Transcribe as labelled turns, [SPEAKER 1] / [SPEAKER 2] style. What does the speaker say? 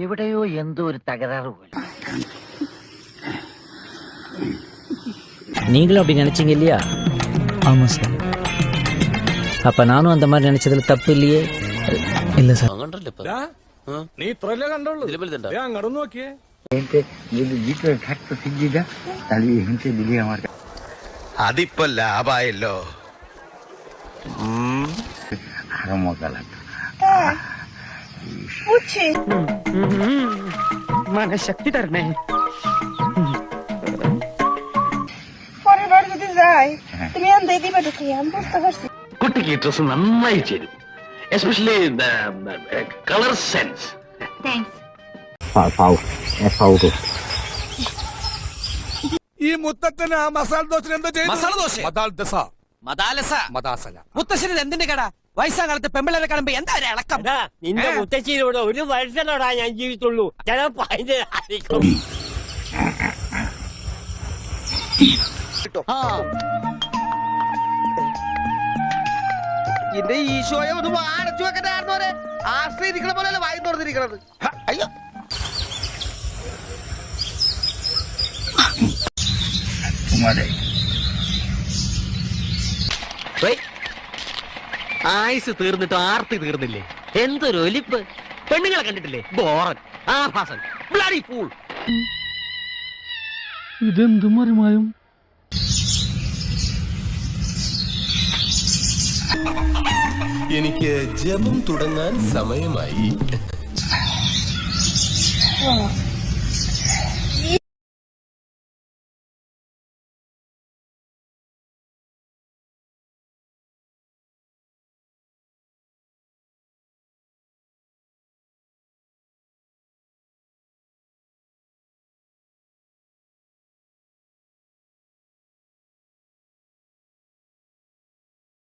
[SPEAKER 1] എവിടെയോ എന്തോ ഒരു തകരാറ് പോലെ.
[SPEAKER 2] நீங்களும் அப்படி நினைச்சீங்க இல்லையா? ஆமா சார். அப்ப நானும் அந்த மாதிரி நினைச்சதுல தப்பு இல்லையே? இல்ல சார்.
[SPEAKER 3] നീ ഇത്രല്ലേ കണ്ടുള്ളൂ, അങ്ങോട്ട് നോക്കിയേ.
[SPEAKER 4] അതിപ്പോ ലാഭായല്ലോ.
[SPEAKER 1] മനഃശക്തി തരണേ.
[SPEAKER 5] കുട്ടിക്ക് ഡ്രസ് നന്നായി ചേരും, എസ്പെഷ്യലി കളർ സെൻസ്.
[SPEAKER 3] ഈ മുത്തച്ഛന് ആ മസാല ദോശ എന്താ ചെയ്യുന്നത്?
[SPEAKER 6] മുത്തശ്ശന് എന്തിന്റെ കട? വയസ്സാകാലത്ത് പെമ്പിളരെ കാണുമ്പോ എന്താ ഒരു ഇളക്കം?
[SPEAKER 7] നിന്റെ മുത്തശ്ശിയിലൂടെ ഒരു വർഷനോടാ ഞാൻ ജീവിച്ചുള്ളൂ. ചിലപ്പോ അതിന്റെ
[SPEAKER 4] എന്റെ ഈശോയെ ഒന്ന് അടച്ചു വെക്കണ്ടായിരുന്നോരെ. ആശ്രയിരിക്കണ പോലെയല്ല വായി തുറന്നിരിക്കണത്. അയ്യോ,
[SPEAKER 5] ആയുസ് തീർന്നിട്ട് ആർത്തി തീർന്നില്ലേ? എന്തൊരു ഒലിപ്പ്! പെണ്ണുങ്ങളെ കണ്ടിട്ടില്ലേ? ബോറൻ, ആഭാസൻ, ബ്ലഡി ഫൂൾ.
[SPEAKER 2] ഇതെന്തും മറിമായും.
[SPEAKER 8] എനിക്ക് ജപം തുടങ്ങാൻ സമയമായി.